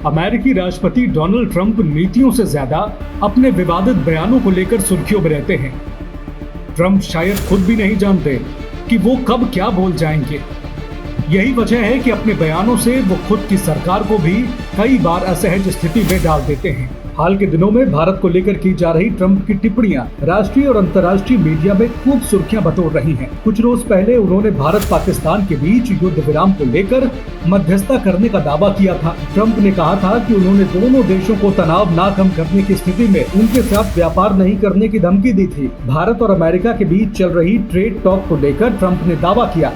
अमेरिकी राष्ट्रपति Donald Trump नीतियों से ज्यादा अपने विवादित बयानों को लेकर सुर्खियों में रहते हैं। ट्रंप शायद खुद भी नहीं जानते कि वो कब क्या बोल जाएंगे। यही वजह है कि अपने बयानों से वो खुद की सरकार को भी कई बार असहज स्थिति में डाल देते हैं। हाल के दिनों में भारत को लेकर की जा रही ट्रंप की टिप्पणियां राष्ट्रीय और अंतर्राष्ट्रीय मीडिया में खूब सुर्खियां बटोर रही हैं। कुछ रोज पहले उन्होंने भारत पाकिस्तान के बीच युद्ध विराम को लेकर मध्यस्थता करने का दावा किया था। ट्रंप ने कहा था कि उन्होंने दोनों देशों को तनाव न कम करने की स्थिति में उनके साथ व्यापार नहीं करने की धमकी दी थी। भारत और अमेरिका के बीच चल रही ट्रेड टॉक को लेकर ट्रंप ने दावा किया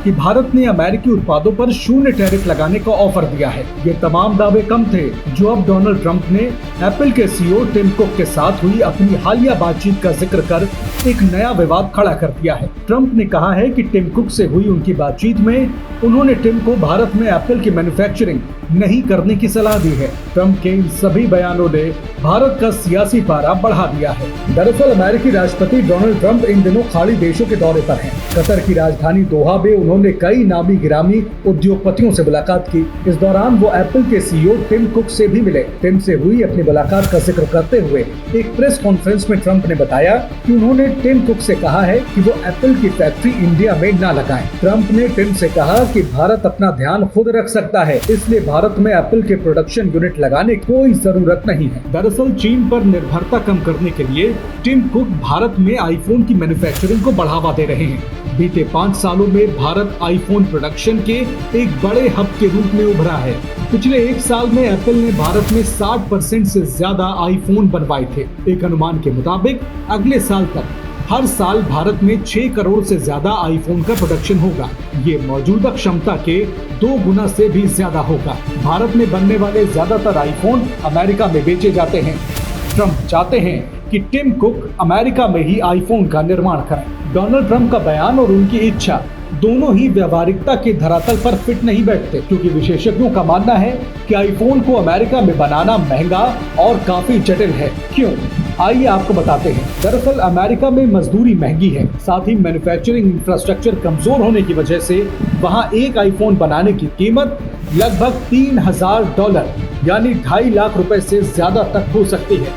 कि भारत ने अमेरिकी उत्पादों पर 0 टैरिफ लगाने का ऑफर दिया है। ये तमाम दावे कम थे जो अब डोनाल्ड ट्रंप ने एप्पल के सीईओ टिम कुक के साथ हुई अपनी हालिया बातचीत का जिक्र कर एक नया विवाद खड़ा कर दिया है। ट्रंप ने कहा है कि टिम कुक से हुई उनकी बातचीत में उन्होंने टिम को भारत में एप्पल की मैन्युफैक्चरिंग नहीं करने की सलाह दी है। ट्रंप के इन सभी बयानों ने भारत का सियासी पारा बढ़ा दिया है। दरअसल अमेरिकी राष्ट्रपति डोनाल्ड ट्रंप इन दिनों खाड़ी देशों के दौरे पर हैं। कतर की राजधानी दोहा में उन्होंने कई नामी गिरामी उद्योगपतियों से मुलाकात की। इस दौरान वो एप्पल के सीईओ टिम कुक से भी मिले। टिम से हुई अपनी मुलाकात का जिक्र करते हुए एक प्रेस कॉन्फ्रेंस में ट्रंप ने बताया कि उन्होंने टिम कुक से कहा है कि वो एप्पल की फैक्ट्री इंडिया में न लगाएं। ट्रंप ने टिम से कहा कि भारत अपना ध्यान खुद रख सकता है, इसलिए भारत में एप्पल के प्रोडक्शन यूनिट लगाने की कोई जरूरत नहीं है। दरअसल चीन पर निर्भरता कम करने के लिए टिम कुक भारत में आईफोन की मैन्युफैक्चरिंग को बढ़ावा दे रहे हैं। बीते 5 सालों में भारत आईफोन प्रोडक्शन के एक बड़े हब के रूप में उभरा है। पिछले 1 साल में एप्पल ने भारत में 60% से ज्यादा आईफोन बनवाए थे। एक अनुमान के मुताबिक अगले साल तक हर साल भारत में 6 करोड़ से ज्यादा आईफोन का प्रोडक्शन होगा। ये मौजूदा क्षमता के 2 गुना से भी ज्यादा होगा। भारत में बनने वाले ज्यादातर आईफोन अमेरिका में बेचे जाते हैं। ट्रंप चाहते हैं कि टिम कुक अमेरिका में ही आईफोन का निर्माण करें। डोनाल्ड ट्रंप का बयान और उनकी इच्छा दोनों ही व्यावहारिकता के धरातल पर फिट नहीं बैठते, क्योंकि विशेषज्ञों का मानना है कि आईफोन को अमेरिका में बनाना महंगा और काफी जटिल है। क्यों? आइए आपको बताते हैं। दरअसल अमेरिका में मजदूरी महंगी है, साथ ही मैन्युफैक्चरिंग इंफ्रास्ट्रक्चर कमजोर होने की वजह से वहां एक आईफोन बनाने की कीमत लगभग $3000 यानी 2.5 लाख रुपए से ज्यादा तक हो सकती है।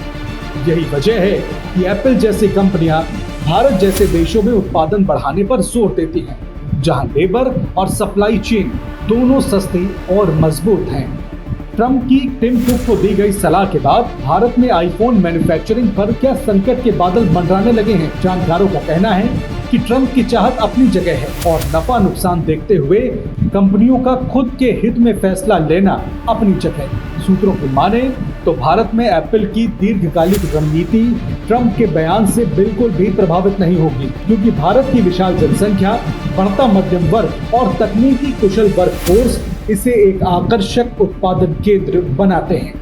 यही वजह है कि एप्पल जैसी कंपनियां भारत जैसे देशों में उत्पादन बढ़ाने पर जोर देती हैं, जहां लेबर और सप्लाई चेन दोनों सस्ती और मजबूत हैं। ट्रंप की टिम कुक को दी गई सलाह के बाद भारत में आईफोन मैन्युफैक्चरिंग पर क्या संकट के बादल मंडराने लगे हैं। जानकारों का कहना है कि ट्रंप की चाहत अपनी जगह है और नफा नुकसान देखते हुए कंपनियों का खुद के हित में फैसला लेना अपनी जगह। सूत्रों की माने तो भारत में एप्पल की दीर्घकालिक रणनीति ट्रंप के बयान से बिल्कुल भी प्रभावित नहीं होगी, क्योंकि भारत की विशाल जनसंख्या, बढ़ता मध्यम वर्ग और तकनीकी कुशल वर्कफोर्स इसे एक आकर्षक उत्पादन केंद्र बनाते हैं।